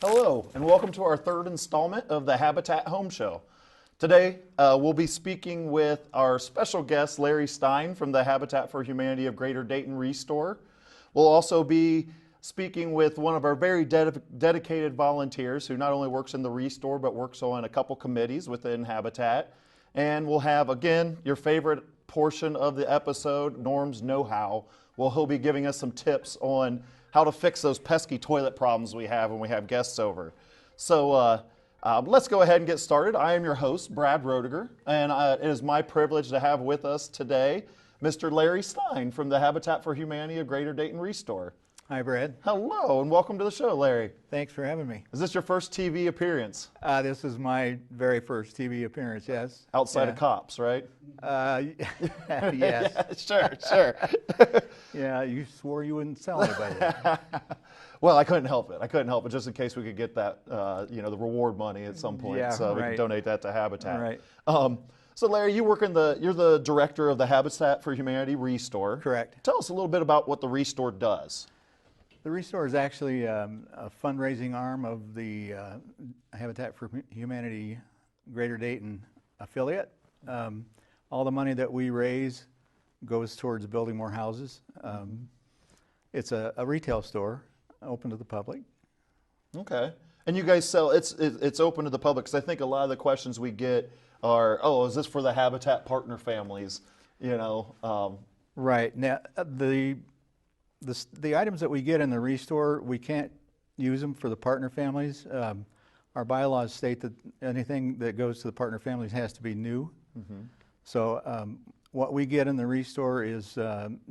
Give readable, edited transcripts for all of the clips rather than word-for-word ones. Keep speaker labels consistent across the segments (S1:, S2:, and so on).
S1: Hello, and welcome to our third installment of the Habitat Home Show. Today, we'll be speaking with our special guest, Larry Stein from the Habitat for Humanity of Greater Dayton ReStore. We'll also be speaking with one of our very dedicated volunteers who not only works in the ReStore, but works on a couple committees within Habitat. And we'll have, again, your favorite portion of the episode, Norm's Know-How. Well, he'll be giving us some tips on how to fix those pesky toilet problems we have when we have guests over. So let's go ahead and get started. I am your host, Brad Roediger, and it is my privilege to have with us today Mr. Larry Stein from the Habitat for Humanity of Greater Dayton ReStore.
S2: Hi, Brad.
S1: Hello, and welcome to the show, Larry.
S2: Thanks for having me.
S1: Is this your first TV appearance?
S2: This is my very first TV appearance, yes.
S1: Outside of cops, right?
S2: Yes.
S1: Yeah, sure.
S2: Yeah, you swore you wouldn't tell anybody.
S1: Well, I couldn't help it, just in case we could get that, the reward money at some point,
S2: Yeah,
S1: so we
S2: right.
S1: can donate that to Habitat.
S2: Right.
S1: So, Larry, you're the director of the Habitat for Humanity ReStore.
S2: Correct.
S1: Tell us a little bit about what the ReStore does.
S2: The ReStore is actually a fundraising arm of the Habitat for Humanity Greater Dayton affiliate. All the money that we raise goes towards building more houses. It's a retail store open to the public.
S1: Okay. And you guys sell, it's open to the public, because I think a lot of the questions we get are, oh, is this for the Habitat partner families?
S2: Right. Now, the items that we get in the ReStore, we can't use them for the partner families. Our bylaws state that anything that goes to the partner families has to be new. Mm-hmm. So what we get in the ReStore is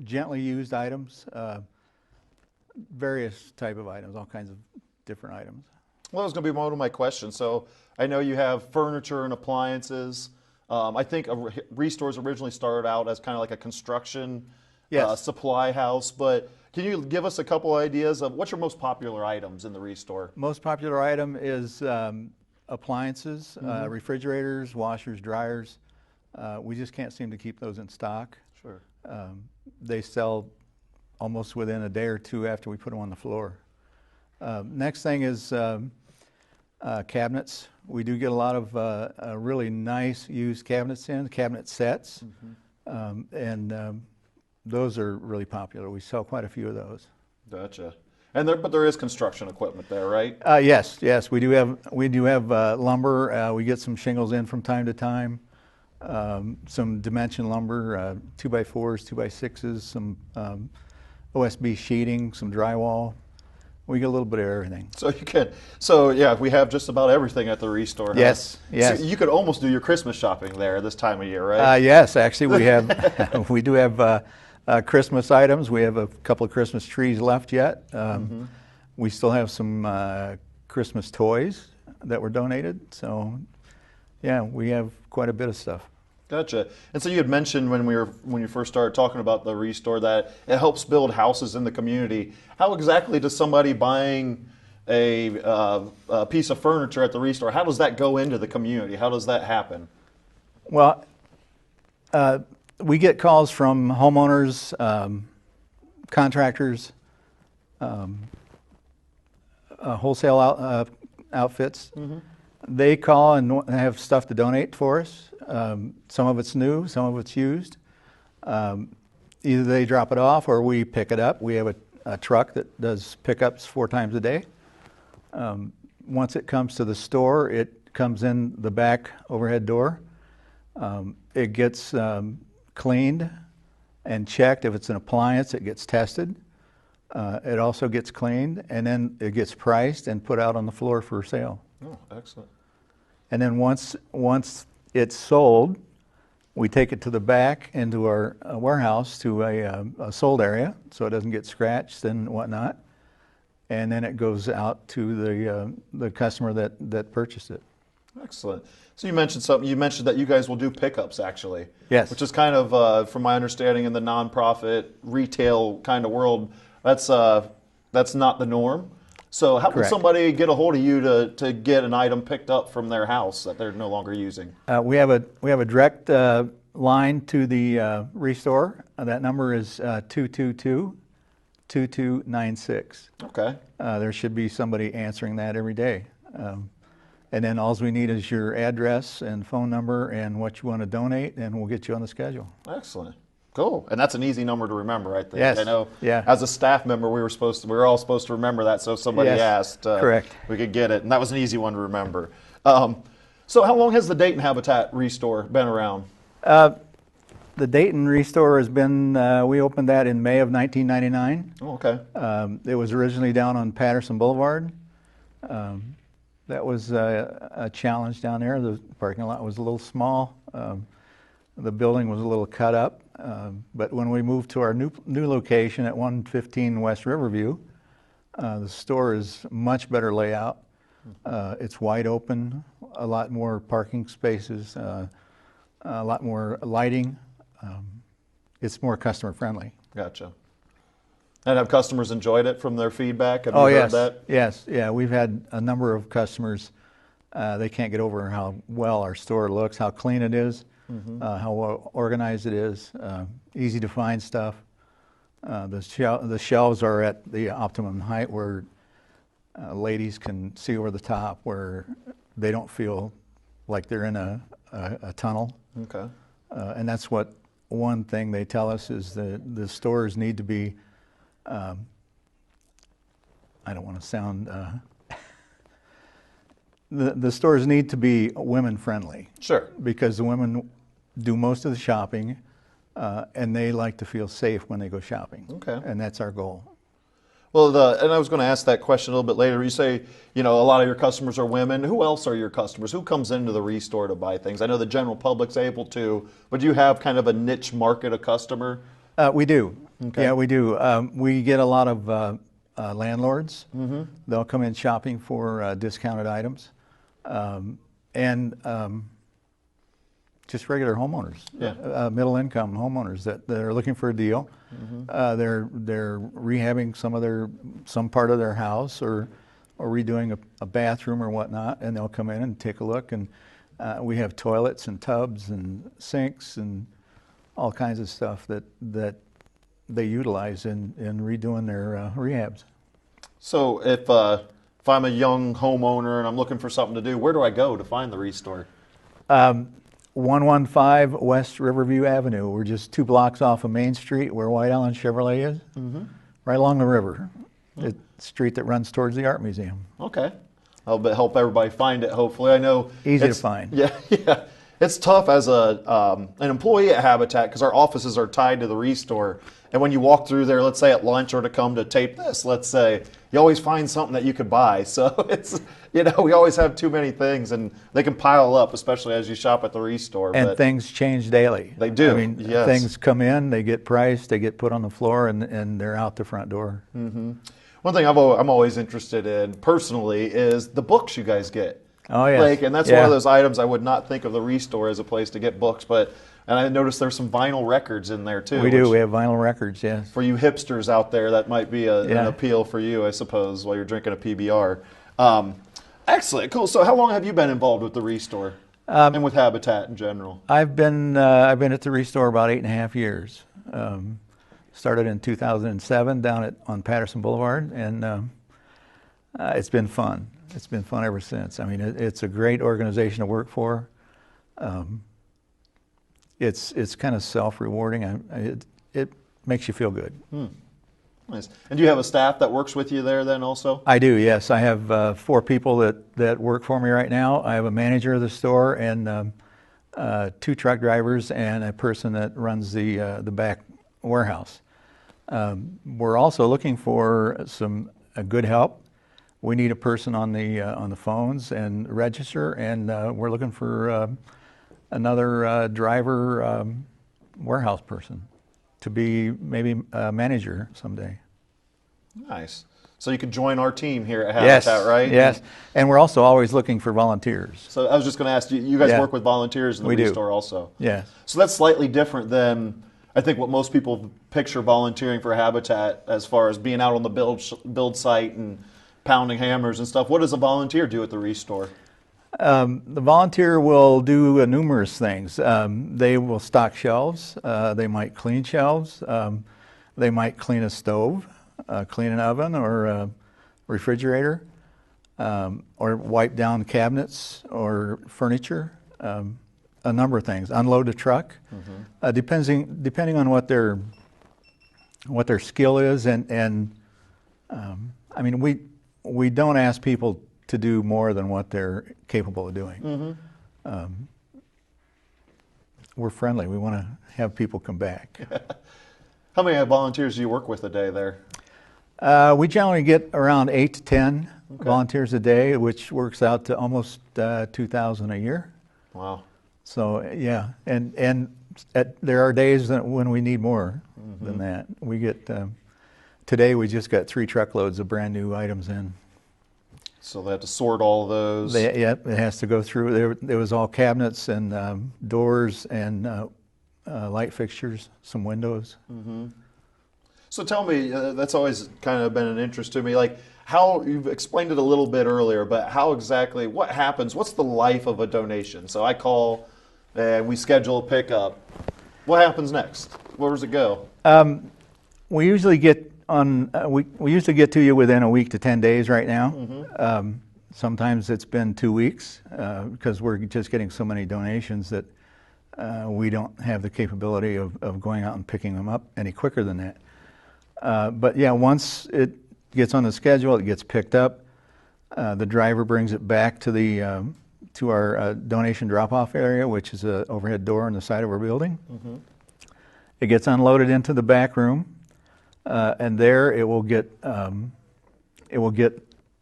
S2: gently used items, various type of items, all kinds of different items.
S1: Well, that was going to be one of my questions. So I know you have furniture and appliances. I think ReStore's originally started out as kind of like a construction supply house, but can you give us a couple ideas of what's your most popular items in the ReStore?
S2: Most popular item is appliances, refrigerators, washers, dryers. We just can't seem to keep those in stock.
S1: Sure.
S2: They sell almost within a day or two after we put them on the floor. Next thing is cabinets. We do get a lot of really nice used cabinets in, cabinet sets, and those are really popular. We sell quite a few of those. Gotcha.
S1: And but there is construction equipment there, right?
S2: Yes. We do have lumber. We get some shingles in from time to time. Some dimension lumber, 2x4s, 2x6s, some OSB sheeting, some drywall. We get a little bit of everything.
S1: So we have just about everything at the ReStore.
S2: Yes.
S1: So you could almost do your Christmas shopping there this time of year, right?
S2: Yes, actually we have. We do have Christmas items. We have a couple of Christmas trees left yet. We still have some Christmas toys that were donated. So, yeah, we have quite a bit of stuff.
S1: Gotcha. And so you had mentioned when you first started talking about the ReStore that it helps build houses in the community. How exactly does somebody buying a piece of furniture at the ReStore, how does that go into the community? How does that happen?
S2: Well, we get calls from homeowners, contractors, wholesale outfits. They call and have stuff to donate for us. Some of it's new, some of it's used. Either they drop it off or we pick it up. We have a truck that does pickups 4 times a day. Once it comes to the store, it comes in the back overhead door. It gets cleaned and checked. If it's an appliance, it gets tested. It also gets cleaned, and then it gets priced and put out on the floor for sale.
S1: Oh, excellent.
S2: And then once it's sold, we take it to the back into our warehouse to a sold area so it doesn't get scratched and whatnot. And then it goes out to the customer that purchased it.
S1: Excellent. So you mentioned something. You mentioned that you guys will do pickups, actually.
S2: Yes.
S1: Which is kind of, from my understanding, in the nonprofit retail kind of world, that's not the norm. So how can somebody get a hold of you to get an item picked up from their house that they're no longer using?
S2: We have a direct line to the ReStore. That number is 2296.
S1: Okay.
S2: There should be somebody answering that every day. And then all we need is your address and phone number and what you want to donate, and we'll get you on the schedule.
S1: Excellent. Cool. And that's an easy number to remember, I think.
S2: Yes.
S1: I know
S2: Yeah.
S1: as a staff member, we were all supposed to remember that, so if somebody
S2: Yes.
S1: asked,
S2: Correct.
S1: we could get it. And that was an easy one to remember. So how long has the Dayton Habitat ReStore been around?
S2: The Dayton ReStore has been, we opened that in May of 1999.
S1: Oh, okay.
S2: It was originally down on Patterson Boulevard. That was a challenge down there. The parking lot was a little small. The building was a little cut up. But when we moved to our new location at 115 West Riverview, the store is much better layout. It's wide open, a lot more parking spaces, a lot more lighting. It's more customer friendly.
S1: Gotcha. And have customers enjoyed it from their feedback? Have
S2: Oh,
S1: you heard
S2: yes.
S1: that?
S2: Yes. Yeah, we've had a number of customers. They can't get over how well our store looks, how clean it is, how well organized it is, easy to find stuff. The shelves are at the optimum height where ladies can see over the top, where they don't feel like they're in a tunnel.
S1: Okay.
S2: And that's what one thing they tell us is that the stores need to be, I don't want to sound, the stores need to be women friendly.
S1: Sure.
S2: Because the women do most of the shopping, and they like to feel safe when they go shopping.
S1: Okay.
S2: And that's our goal.
S1: Well, and I was going to ask that question a little bit later. You say, a lot of your customers are women. Who else are your customers? Who comes into the ReStore to buy things? I know the general public's able to, but do you have kind of a niche market of customer?
S2: We do.
S1: Okay.
S2: Yeah, we do. We get a lot of landlords. They'll come in shopping for discounted items. And just regular homeowners,
S1: Yeah.
S2: middle-income homeowners that are looking for a deal. They're rehabbing some part of their house or redoing a bathroom or whatnot, and they'll come in and take a look. And we have toilets and tubs and sinks and all kinds of stuff that they utilize in redoing their rehabs.
S1: So if I'm a young homeowner and I'm looking for something to do, where do I go to find the ReStore?
S2: 115 West Riverview Avenue. We're just 2 blocks off of Main Street where White Island Chevrolet is, right along the river. It's a street that runs towards the Art Museum.
S1: Okay. I'll help everybody find it, hopefully. I know
S2: Easy to find.
S1: Yeah. It's tough as an employee at Habitat because our offices are tied to the ReStore. And when you walk through there, let's say at lunch or to come to tape this, let's say, you always find something that you could buy. So it's, we always have too many things and they can pile up, especially as you shop at the ReStore.
S2: And things change daily.
S1: They do.
S2: I mean,
S1: yes.
S2: Things come in, they get priced, they get put on the floor, and they're out the front door.
S1: One thing I'm always interested in personally is the books you guys get.
S2: Oh, yes.
S1: And that's one of those items I would not think of the ReStore as a place to get books, and I noticed there's some vinyl records in there too.
S2: We do. We have vinyl records, yes.
S1: For you hipsters out there, that might be an appeal for you, I suppose, while you're drinking a PBR. Excellent, cool. So, how long have you been involved with the ReStore and with Habitat in general?
S2: I've been at the ReStore about 8.5 years. Started in 2007 down on Patterson Boulevard, and it's been fun. It's been fun ever since. I mean, it's a great organization to work for. It's kind of self-rewarding. It makes you feel good.
S1: Nice. And do you have a staff that works with you there then also?
S2: I do, yes. I have 4 people that work for me right now. I have a manager of the store and 2 truck drivers and a person that runs the back warehouse. We're also looking for a good help. We need a person on the phones and register, and we're looking for another driver warehouse person to be maybe a manager someday.
S1: Nice. So you could join our team here at Habitat, right?
S2: Yes, and we're also always looking for volunteers.
S1: So I was just going to ask you guys work with volunteers in the ReStore also?
S2: Yes.
S1: So that's slightly different than I think what most people picture volunteering for Habitat as far as being out on the build site and pounding hammers and stuff. What does a volunteer do at the ReStore?
S2: The volunteer will do numerous things. They will stock shelves. They might clean shelves. They might clean a stove. clean an oven or a refrigerator, or wipe down cabinets or furniture, a number of things. Unload a truck, depending on what their skill is, and I mean, we don't ask people to do more than what they're capable of doing. We're friendly. We want to have people come back.
S1: How many volunteers do you work with a day there?
S2: We generally get around 8 to 10 volunteers a day, which works out to almost 2,000 a year.
S1: Wow.
S2: So yeah, and there are days when we need more than that. We get today we just got 3 truckloads of brand new items in.
S1: So they have to sort all those.
S2: Yeah, it has to go through. There was all cabinets and doors and light fixtures, some windows.
S1: So tell me, that's always kind of been an interest to me. Like how you've explained it a little bit earlier, but how exactly what happens? What's the life of a donation? So I call and we schedule a pickup. What happens next? Where does it go?
S2: We usually get we usually get to you within a week to 10 days right now. Sometimes it's been 2 weeks because we're just getting so many donations that we don't have the capability of going out and picking them up any quicker than that. But yeah, once it gets on the schedule, it gets picked up. The driver brings it back to our donation drop-off area, which is an overhead door on the side of our building. It gets unloaded into the back room. And there it will get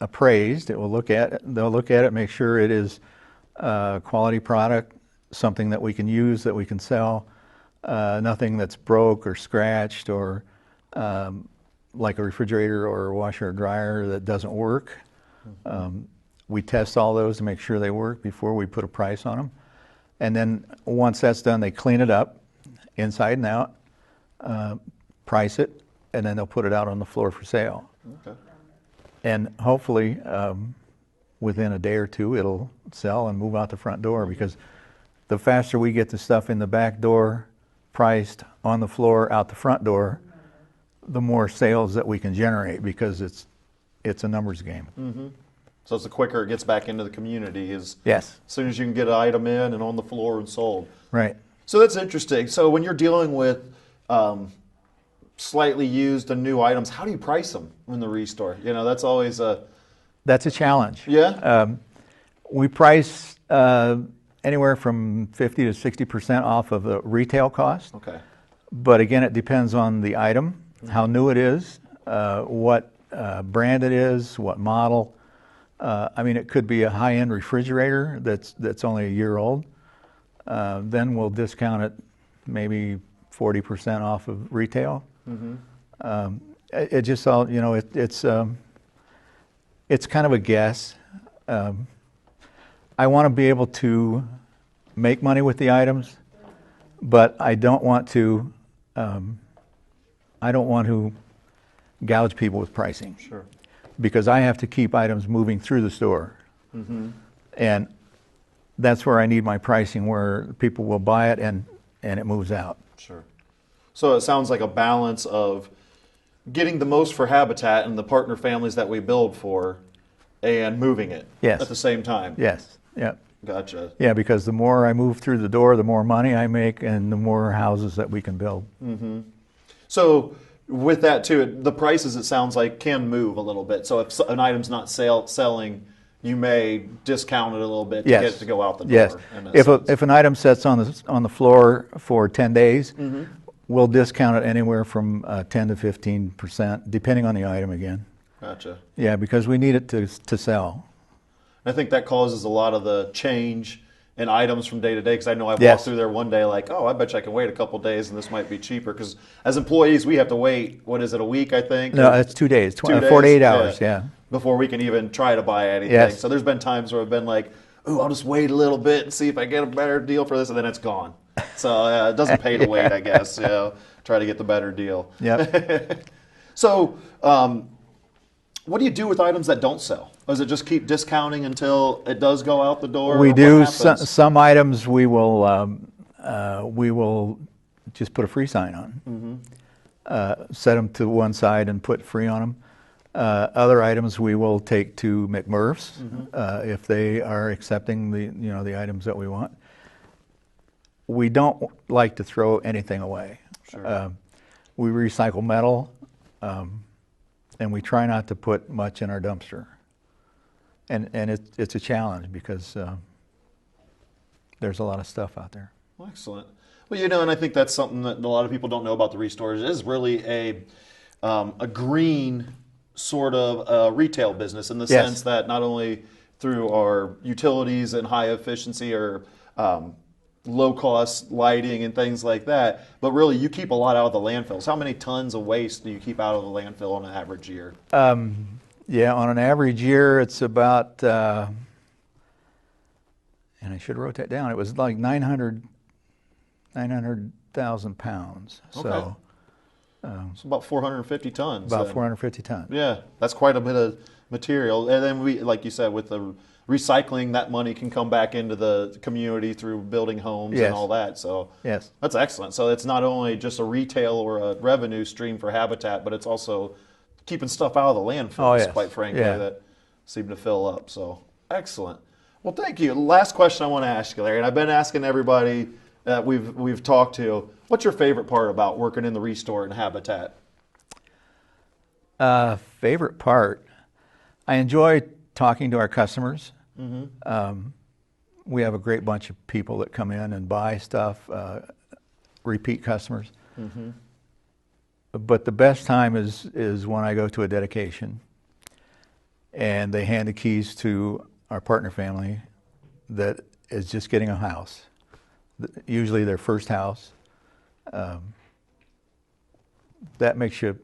S2: appraised. They'll look at it, make sure it is a quality product, something that we can use, that we can sell, nothing that's broke or scratched or like a refrigerator or a washer or dryer that doesn't work. We test all those to make sure they work before we put a price on them. And then once that's done, they clean it up inside and out, price it, and then they'll put it out on the floor for sale. And hopefully, within a day or two, it'll sell and move out the front door, because the faster we get the stuff in the back door, priced, on the floor, out the front door, the more sales that we can generate, because it's a numbers game.
S1: So it's the quicker it gets back into the community as
S2: Yes.
S1: soon as you can get an item in and on the floor and sold.
S2: Right.
S1: So that's interesting. So when you're dealing with slightly used and new items, how do you price them in the ReStore? You know, that's always
S2: That's a challenge.
S1: Yeah?
S2: We price anywhere from 50 to 60% off of the retail cost.
S1: Okay.
S2: But again, it depends on the item, how new it is, what brand it is, what model. I mean, it could be a high-end refrigerator that's only a year old. Then we'll discount it maybe 40% off of retail. It just all, you know, it's kind of a guess. I want to be able to make money with the items, but I don't want to gouge people with pricing.
S1: Sure.
S2: Because I have to keep items moving through the store. And that's where I need my pricing, where people will buy it and it moves out.
S1: Sure. So it sounds like a balance of getting the most for Habitat and the partner families that we build for, and moving it
S2: Yes.
S1: at the same time.
S2: Yes, yeah.
S1: Gotcha.
S2: Yeah, because the more I move through the door, the more money I make and the more houses that we can build.
S1: So with that too, the prices, it sounds like, can move a little bit. So if an item's not selling, you may discount it a little bit to
S2: Yes.
S1: get it to go out the door.
S2: Yes.
S1: in a
S2: If
S1: sense.
S2: an item sits on the floor for 10 days, we'll discount it anywhere from 10 to 15%, depending on the item again.
S1: Gotcha.
S2: Yeah, because we need it to sell.
S1: I think that causes a lot of the change in items from day to day, because I know I've
S2: Yes.
S1: walked through there one day like, oh, I bet you I can wait a couple days and this might be cheaper, because as employees we have to wait, what is it, a week, I think?
S2: No, it's 2 days,
S1: 2 days?
S2: 48 hours, yeah.
S1: Before we can even try to buy anything.
S2: Yes.
S1: So there's been times where I've been like, ooh, I'll just wait a little bit and see if I get a better deal for this, and then it's gone. So it doesn't pay to wait, I guess. You know, try to get the better deal.
S2: Yep.
S1: So what do you do with items that don't sell? Or does it just keep discounting until it does go out the door?
S2: We
S1: Or
S2: do.
S1: what happens?
S2: Some items we will just put a free sign on. set them to one side and put free on them. Other items we will take to McMurph's if they are accepting the items that we want. We don't like to throw anything away.
S1: Sure.
S2: We recycle metal, and we try not to put much in our dumpster. And it's a challenge because there's a lot of stuff out there.
S1: Well, excellent. Well, and I think that's something that a lot of people don't know about the ReStore. It is really a green sort of retail business in the sense that not only through our utilities and high efficiency or low-cost lighting and things like that, but really you keep a lot out of the landfills. How many tons of waste do you keep out of the landfill on an average year?
S2: Yeah, on an average year, it's about, and I should have wrote that down, it was like 900,000 pounds.
S1: Okay.
S2: So,
S1: it's about 450 tons.
S2: About 450 tons.
S1: Yeah, that's quite a bit of material. And then we, like you said, with the recycling, that money can come back into the community through building homes and all that. So
S2: yes,
S1: that's excellent. So it's not only just a retail or a revenue stream for Habitat, but it's also keeping stuff out of the landfills, quite frankly, that seem to fill up. So excellent. Well, thank you. Last question I want to ask you, Larry, and I've been asking everybody that we've talked to, what's your favorite part about working in the ReStore and Habitat?
S2: Favorite part? I enjoy talking to our customers. We have a great bunch of people that come in and buy stuff, repeat customers. But the best time is when I go to a dedication and they hand the keys to our partner family that is just getting a house, usually their first house. That makes you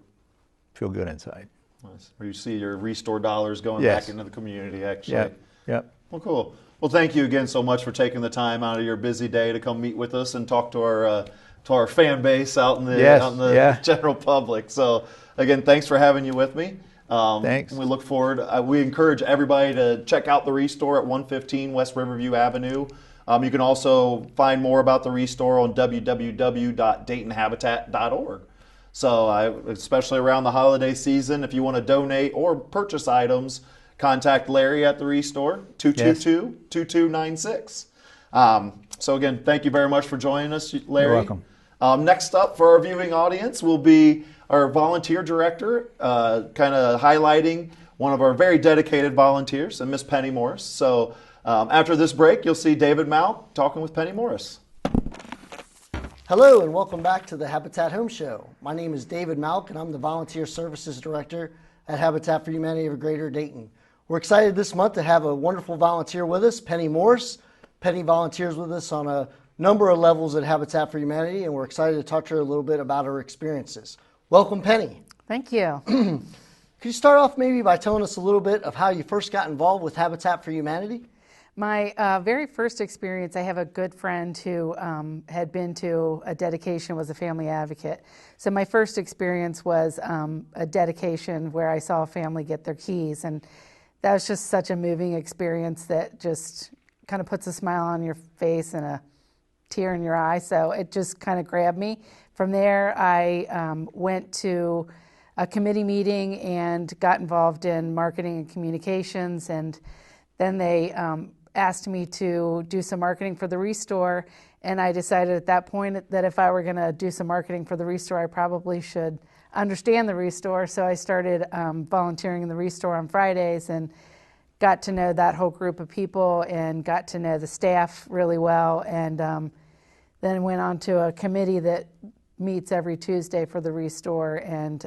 S2: feel good inside.
S1: Nice. Where you see your ReStore dollars going back into the community, actually.
S2: Yep.
S1: Well, cool. Well, thank you again so much for taking the time out of your busy day to come meet with us and talk to our fan base out in the general public. So, again, thanks for having you with me.
S2: Thanks.
S1: We look forward. We encourage everybody to check out the ReStore at 115 West Riverview Avenue. You can also find more about the ReStore on www.daytonhabitat.org. So, especially around the holiday season, if you want to donate or purchase items, contact Larry at the ReStore, 222-2296. So again, thank you very much for joining us, Larry.
S2: You're welcome.
S1: Next up for our viewing audience will be our volunteer director, kind of highlighting one of our very dedicated volunteers, and Miss Penny Morris. So after this break, you'll see David Mount talking with Penny Morris.
S3: Hello and welcome back to the Habitat Home Show. My name is David Malk and I'm the Volunteer Services Director at Habitat for Humanity of Greater Dayton. We're excited this month to have a wonderful volunteer with us, Penny Morris. Penny volunteers with us on a number of levels at Habitat for Humanity, and we're excited to talk to her a little bit about her experiences. Welcome, Penny.
S4: Thank you.
S3: Could you start off maybe by telling us a little bit of how you first got involved with Habitat for Humanity?
S4: My very first experience, I have a good friend who had been to a dedication, was a family advocate. So my first experience was a dedication where I saw a family get their keys, and that was just such a moving experience that just kind of puts a smile on your face and a tear in your eye. So it just kind of grabbed me. From there, I went to a committee meeting and got involved in marketing and communications, and then they asked me to do some marketing for the ReStore, and I decided at that point that if I were going to do some marketing for the ReStore, I probably should understand the ReStore. So I started volunteering in the ReStore on Fridays and got to know that whole group of people and got to know the staff really well, and then went on to a committee that meets every Tuesday for the ReStore, and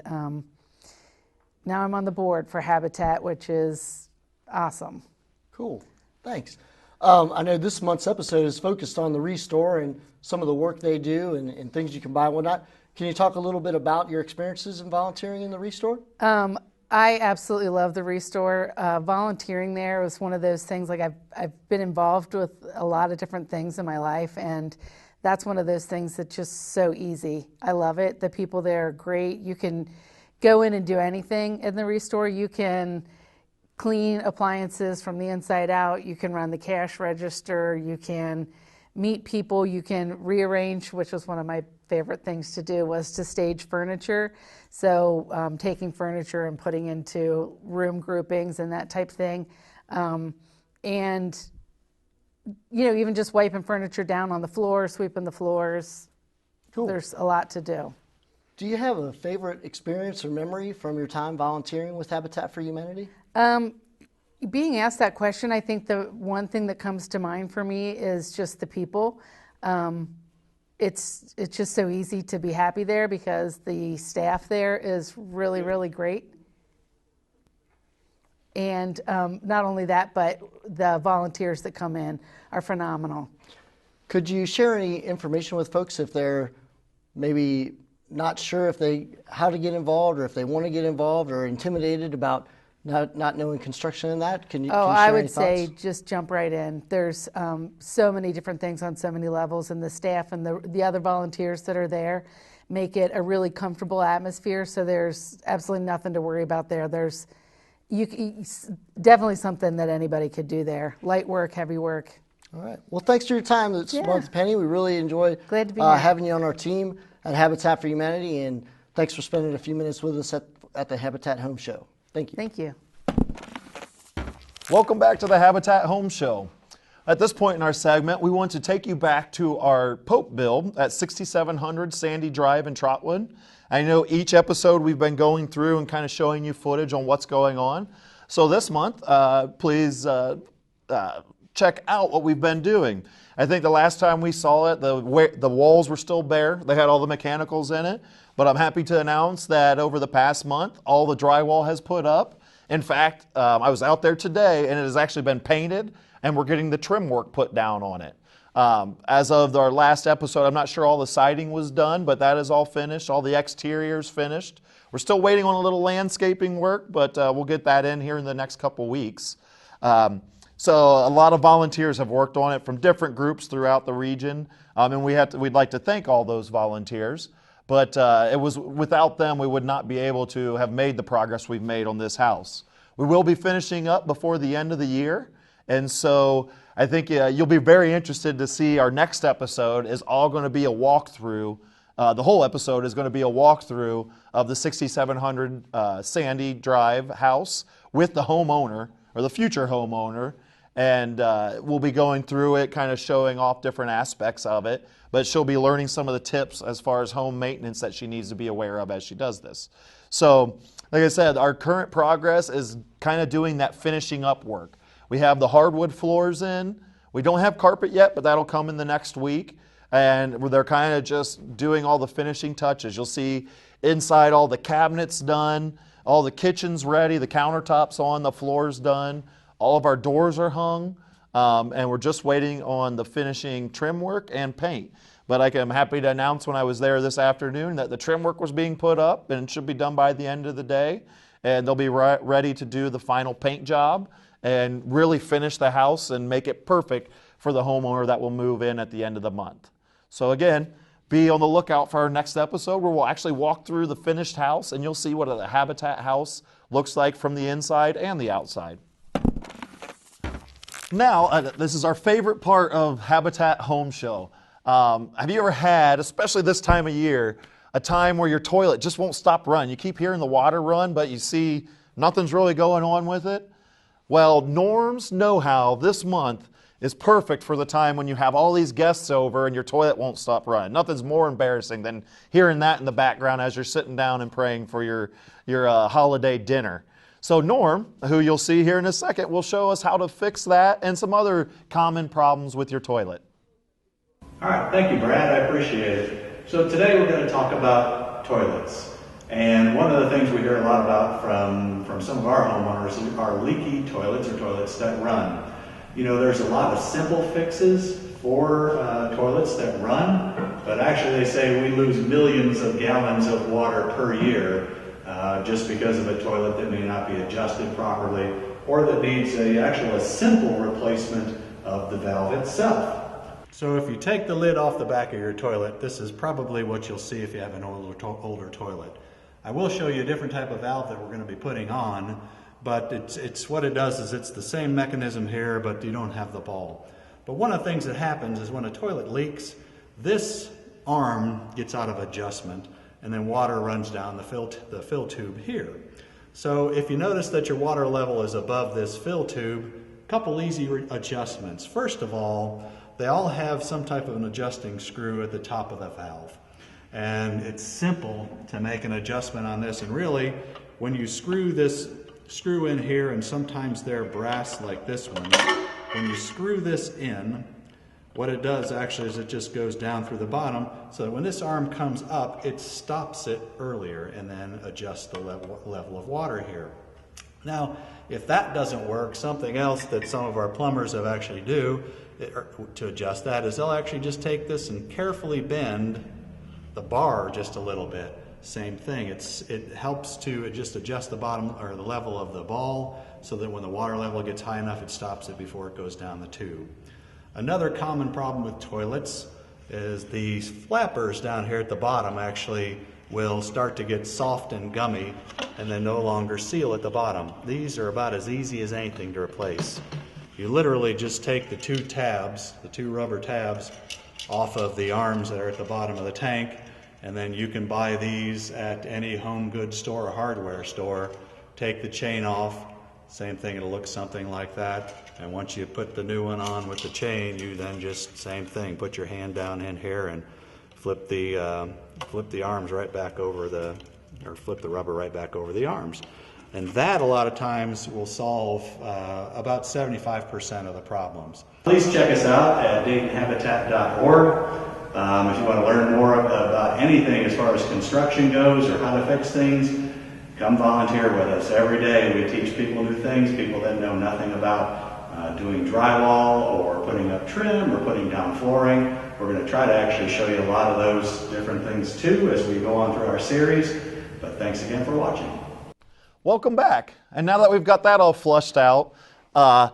S4: now I'm on the board for Habitat, which is awesome.
S3: Cool. Thanks. I know this month's episode is focused on the ReStore and some of the work they do and things you can buy and whatnot. Can you talk a little bit about your experiences in volunteering in the ReStore?
S4: I absolutely love the ReStore. Volunteering there was one of those things, like I've been involved with a lot of different things in my life, and that's one of those things that's just so easy. I love it. The people there are great. You can go in and do anything in the ReStore. You can clean appliances from the inside out. You can run the cash register. You can meet people. You can rearrange, which was one of my favorite things to do, was to stage furniture. So taking furniture and putting into room groupings and that type thing. And, even just wiping furniture down on the floor, sweeping the floors.
S3: Cool.
S4: There's a lot to do.
S3: Do you have a favorite experience or memory from your time volunteering with Habitat for Humanity?
S4: Being asked that question, I think the one thing that comes to mind for me is just the people. It's just so easy to be happy there because the staff there is really, really great. And not only that, but the volunteers that come in are phenomenal.
S3: Could you share any information with folks if they're maybe not sure how to get involved, or if they want to get involved, or intimidated about not knowing construction and that? Can you share
S4: I
S3: any
S4: would say
S3: thoughts?
S4: just jump right in. There's so many different things on so many levels, and the staff and the other volunteers that are there make it a really comfortable atmosphere. So there's absolutely nothing to worry about there. There's definitely something that anybody could do there. Light work, heavy work.
S3: All right. Well, thanks for your time this month, Penny. We really enjoyed
S4: Glad to be here.
S3: having you on our team at Habitat for Humanity, and thanks for spending a few minutes with us at the Habitat Home Show. Thank you.
S4: Thank you.
S1: Welcome back to the Habitat Home Show. At this point in our segment, we want to take you back to our Pope build at 6700 Sandy Drive in Trotwood. I know each episode we've been going through and kind of showing you footage on what's going on. So this month, please check out what we've been doing. I think the last time we saw it, the walls were still bare. They had all the mechanicals in it. But I'm happy to announce that over the past month, all the drywall has put up. In fact, I was out there today and it has actually been painted, and we're getting the trim work put down on it. As of our last episode, I'm not sure all the siding was done, but that is all finished. All the exteriors finished. We're still waiting on a little landscaping work, but we'll get that in here in the next couple weeks. So a lot of volunteers have worked on it from different groups throughout the region, and we'd like to thank all those volunteers. But it was without them, we would not be able to have made the progress we've made on this house. We will be finishing up before the end of the year, and so I think you'll be very interested to see our next episode is all going to be a walkthrough. The whole episode is going to be a walkthrough of the 6700 Sandy Drive house with the homeowner, or the future homeowner, and we'll be going through it, kind of showing off different aspects of it, but she'll be learning some of the tips as far as home maintenance that she needs to be aware of as she does this. So, like I said, our current progress is kind of doing that finishing up work. We have the hardwood floors in. We don't have carpet yet, but that'll come in the next week, and they're kind of just doing all the finishing touches. You'll see inside all the cabinets done, all the kitchen's ready, the countertops on, the floor's done, all of our doors are hung, and we're just waiting on the finishing trim work and paint. But I'm happy to announce when I was there this afternoon that the trim work was being put up and it should be done by the end of the day, and they'll be ready to do the final paint job and really finish the house and make it perfect for the homeowner that will move in at the end of the month. So again, be on the lookout for our next episode where we'll actually walk through the finished house and you'll see what a Habitat house looks like from the inside and the outside. Now, this is our favorite part of Habitat Home Show. Have you ever had, especially this time of year, a time where your toilet just won't stop running? You keep hearing the water run, but you see nothing's really going on with it? Well, Norm's Know-How this month is perfect for the time when you have all these guests over and your toilet won't stop running. Nothing's more embarrassing than hearing that in the background as you're sitting down and praying for your holiday dinner. So Norm, who you'll see here in a second, will show us how to fix that and some other common problems with your toilet.
S5: All right, thank you, Brad. I appreciate it. So today we're going to talk about toilets. And one of the things we hear a lot about from some of our homeowners are leaky toilets or toilets that run. You know, there's a lot of simple fixes for toilets that run, but actually they say we lose millions of gallons of water per year just because of a toilet that may not be adjusted properly or that needs a simple replacement of the valve itself. So if you take the lid off the back of your toilet, this is probably what you'll see if you have an older toilet. I will show you a different type of valve that we're going to be putting on, but it's what it does is it's the same mechanism here, but you don't have the ball. But one of the things that happens is when a toilet leaks, this arm gets out of adjustment and then water runs down the fill tube here. So if you notice that your water level is above this fill tube, a couple easy adjustments. First of all, they all have some type of an adjusting screw at the top of the valve. And it's simple to make an adjustment on this. And really, when you screw this screw in here, and sometimes they're brass like this one, when you screw this in, what it does actually is it just goes down through the bottom, so that when this arm comes up, it stops it earlier and then adjusts the level of water here. Now, if that doesn't work, something else that some of our plumbers have actually do to adjust that is they'll actually just take this and carefully bend the bar just a little bit. Same thing. It helps to just adjust the bottom or the level of the ball so that when the water level gets high enough, it stops it before it goes down the tube. Another common problem with toilets is these flappers down here at the bottom actually will start to get soft and gummy and then no longer seal at the bottom. These are about as easy as anything to replace. You literally just take the two rubber tabs off of the arms that are at the bottom of the tank, and then you can buy these at any home goods store or hardware store. Take the chain off, same thing, it'll look something like that. And once you put the new one on with the chain, you then just, same thing, put your hand down in here and flip the arms right back over flip the rubber right back over the arms. And that a lot of times will solve about 75% of the problems. Please check us out at DaytonHabitat.org. If you want to learn more about anything as far as construction goes or how to fix things, come volunteer with us. Every day we teach people new things, people that know nothing about doing drywall or putting up trim or putting down flooring. We're going to try to actually show you a lot of those different things too as we go on through our series. But thanks again for watching.
S1: Welcome back. And now that we've got that all flushed out, I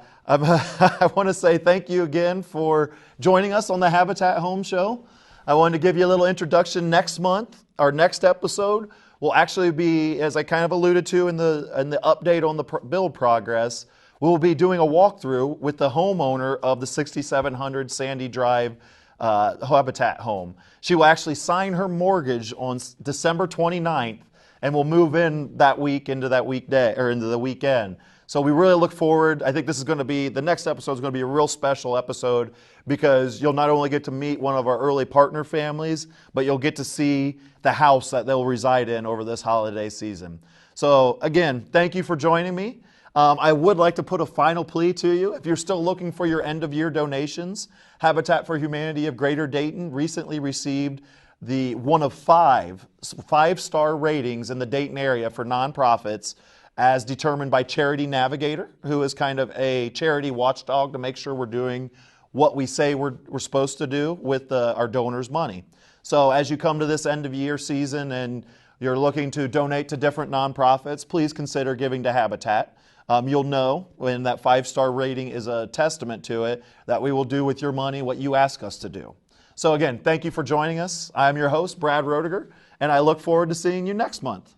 S1: want to say thank you again for joining us on the Habitat Home Show. I wanted to give you a little introduction. Next month, our next episode will actually be, as I kind of alluded to in the update on the build progress, we'll be doing a walkthrough with the homeowner of the 6700 Sandy Drive Habitat home. She will actually sign her mortgage on December 29th, and we'll move in that week into that weekday or into the weekend. So we really look forward. I think this is going to be, the next episode is going to be a real special episode because you'll not only get to meet one of our early partner families, but you'll get to see the house that they'll reside in over this holiday season. So again, thank you for joining me. I would like to put a final plea to you. If you're still looking for your end-of-year donations, Habitat for Humanity of Greater Dayton recently received one of five-star ratings in the Dayton area for nonprofits as determined by Charity Navigator, who is kind of a charity watchdog to make sure we're doing what we say we're supposed to do with our donors' money. So as you come to this end-of-year season and you're looking to donate to different nonprofits, please consider giving to Habitat. You'll know when that 5-star rating is a testament to it that we will do with your money what you ask us to do. So again, thank you for joining us. I'm your host, Brad Roediger, and I look forward to seeing you next month.